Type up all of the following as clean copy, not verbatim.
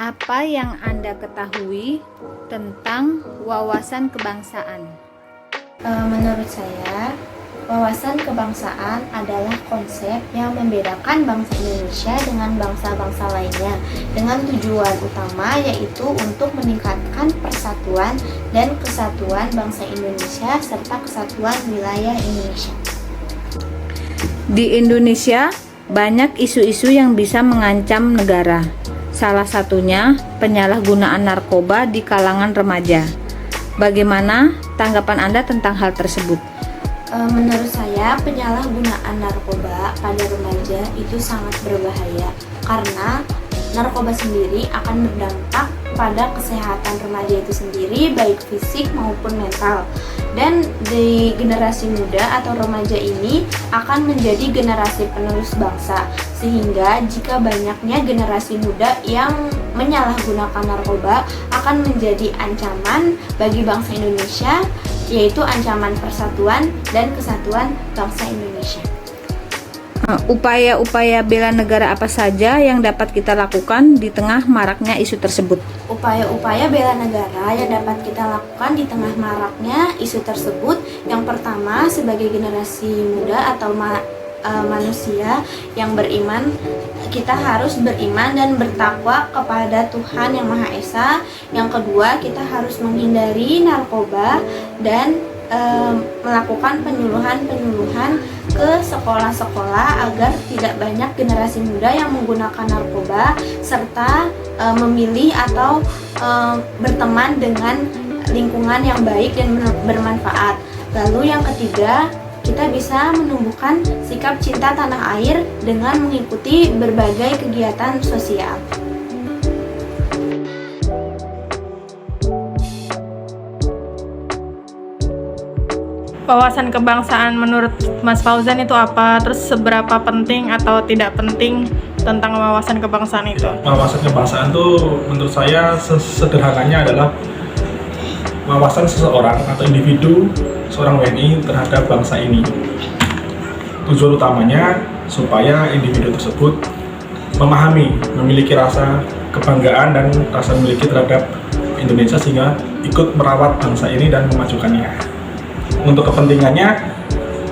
Apa yang Anda ketahui tentang wawasan kebangsaan? Menurut saya, wawasan kebangsaan adalah konsep yang membedakan bangsa Indonesia dengan bangsa-bangsa lainnya dengan tujuan utama yaitu untuk meningkatkan persatuan dan kesatuan bangsa Indonesia serta kesatuan wilayah Indonesia. Di Indonesia, banyak isu-isu yang bisa mengancam negara. Salah satunya penyalahgunaan narkoba di kalangan remaja. Bagaimana tanggapan Anda tentang hal tersebut? Menurut saya, penyalahgunaan narkoba pada remaja itu sangat berbahaya karena narkoba sendiri akan berdampak pada kesehatan remaja itu sendiri, baik fisik maupun mental. Dan di generasi muda atau remaja ini akan menjadi generasi penerus bangsa, sehingga jika banyaknya generasi muda yang menyalahgunakan narkoba akan menjadi ancaman bagi bangsa Indonesia, yaitu ancaman persatuan dan kesatuan bangsa Indonesia. Upaya-upaya bela negara apa saja yang dapat kita lakukan di tengah maraknya isu tersebut? Upaya-upaya bela negara yang dapat kita lakukan di tengah maraknya isu tersebut, yang pertama sebagai generasi muda atau manusia yang beriman, kita harus beriman dan bertakwa kepada Tuhan Yang Maha Esa. Yang kedua, kita harus menghindari narkoba dan melakukan penyuluhan ke sekolah-sekolah agar tidak banyak generasi muda yang menggunakan narkoba, serta memilih atau berteman dengan lingkungan yang baik dan bermanfaat. Lalu yang ketiga, kita bisa menumbuhkan sikap cinta tanah air dengan mengikuti berbagai kegiatan sosial. Wawasan kebangsaan menurut Mas Fauzan itu apa? Terus seberapa penting atau tidak penting tentang wawasan kebangsaan itu? Wawasan kebangsaan itu menurut saya sederhananya adalah wawasan seseorang atau individu seorang WNI terhadap bangsa ini. Tujuan utamanya supaya individu tersebut memahami, memiliki rasa kebanggaan dan rasa memiliki terhadap Indonesia sehingga ikut merawat bangsa ini dan memajukannya. Untuk kepentingannya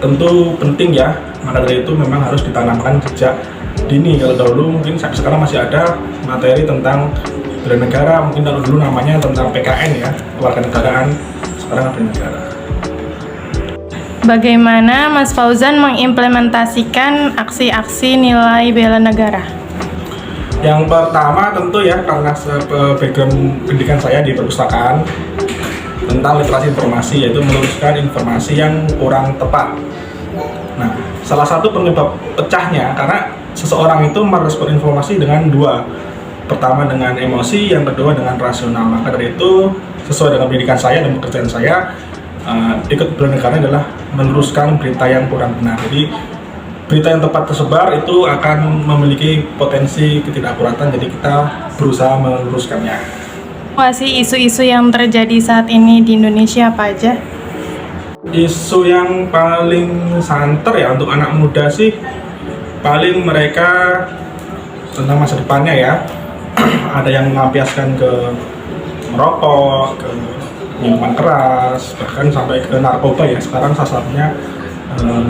tentu penting ya, maka dari itu memang harus ditanamkan sejak dini. Kalau dahulu mungkin sekarang masih ada materi tentang bela negara, mungkin kalau dulu namanya tentang PKN ya, kewarganegaraan, sekarang bela negara. Bagaimana Mas Fauzan mengimplementasikan aksi-aksi nilai bela negara? Yang pertama tentu ya, karena background pendidikan saya di perpustakaan tentang literasi informasi, yaitu meluruskan informasi yang kurang tepat. Nah, salah satu penyebab pecahnya karena seseorang itu merespon informasi dengan dua. Pertama dengan emosi, yang kedua dengan rasional. Maka dari itu, sesuai dengan pendidikan saya dan pekerjaan saya, ikut bela negara adalah meluruskan berita yang kurang benar. Jadi, berita yang tepat tersebar itu akan memiliki potensi ketidakakuratan, jadi kita berusaha meluruskannya. Sih isu-isu yang terjadi saat ini di Indonesia apa aja? Isu yang paling santer ya untuk anak muda sih, paling mereka tentang masa depannya ya. Ada yang melampiaskan ke merokok, ke minuman keras, bahkan sampai ke narkoba ya. Sekarang sasarannya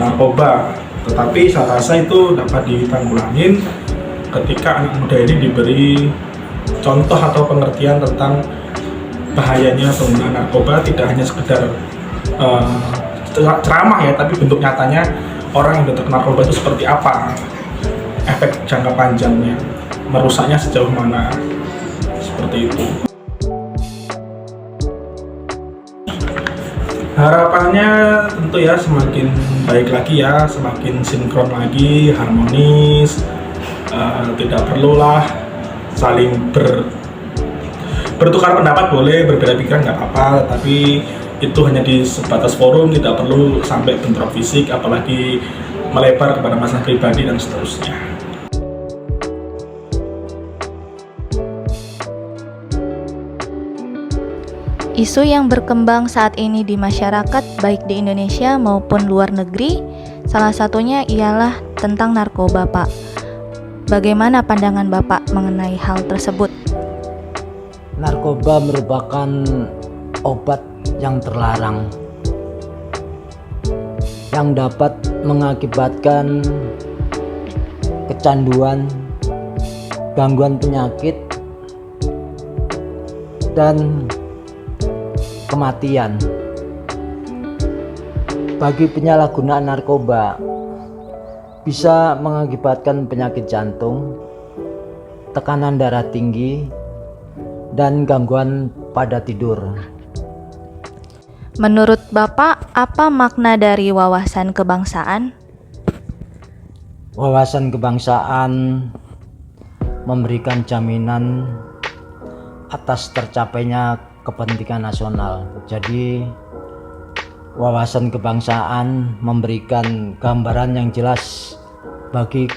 narkoba. Tetapi saya rasa itu dapat ditanggulangin ketika anak muda ini diberi contoh atau pengertian tentang bahayanya penggunaan narkoba, tidak hanya sekedar ceramah ya, tapi bentuk nyatanya orang yang terkena narkoba itu seperti apa, efek jangka panjangnya, merusaknya sejauh mana, seperti itu. Harapannya tentu ya semakin baik lagi ya, semakin sinkron lagi, harmonis, tidak perlulah saling bertukar pendapat, boleh berbeda pikiran nggak apa-apa, tapi itu hanya di sebatas forum, tidak perlu sampai bentrok fisik, apalagi melebar kepada masalah pribadi dan seterusnya. Isu yang berkembang saat ini di masyarakat baik di Indonesia maupun luar negeri, salah satunya ialah tentang narkoba, Pak. Bagaimana pandangan Bapak mengenai hal tersebut? Narkoba merupakan obat yang terlarang yang dapat mengakibatkan kecanduan, gangguan penyakit, dan kematian. Bagi penyalahgunaan narkoba bisa mengakibatkan penyakit jantung, tekanan darah tinggi, dan gangguan pada tidur. Menurut Bapak, apa makna dari wawasan kebangsaan? Wawasan kebangsaan memberikan jaminan atas tercapainya kepentingan nasional. Jadi wawasan kebangsaan memberikan gambaran yang jelas bagi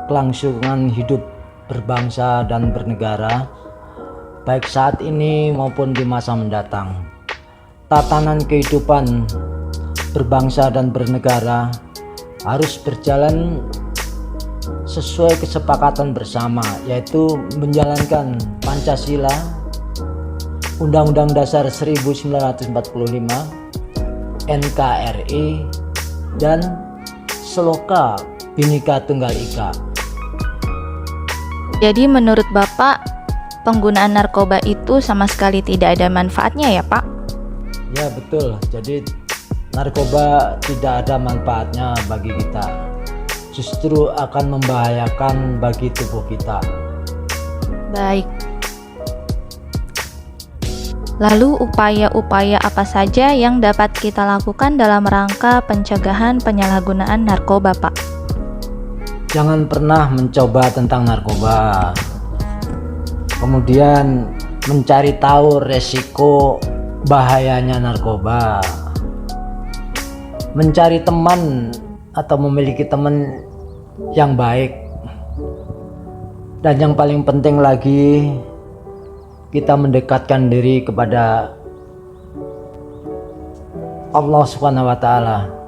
kelangsungan hidup berbangsa dan bernegara, baik saat ini maupun di masa mendatang. Tatanan kehidupan berbangsa dan bernegara harus berjalan sesuai kesepakatan bersama, yaitu menjalankan Pancasila, Undang-Undang Dasar 1945, NKRI, dan Sloka Bhinneka Tunggal Ika. Jadi menurut Bapak, penggunaan narkoba itu sama sekali tidak ada manfaatnya ya Pak? Ya betul, jadi narkoba tidak ada manfaatnya bagi kita, justru akan membahayakan bagi tubuh kita. Baik. Lalu upaya-upaya apa saja yang dapat kita lakukan dalam rangka pencegahan penyalahgunaan narkoba Pak? Jangan pernah mencoba tentang narkoba. Kemudian mencari tahu resiko bahayanya narkoba. Mencari teman atau memiliki teman yang baik. Dan yang paling penting lagi, kita mendekatkan diri kepada Allah Subhanahu wa Ta'ala.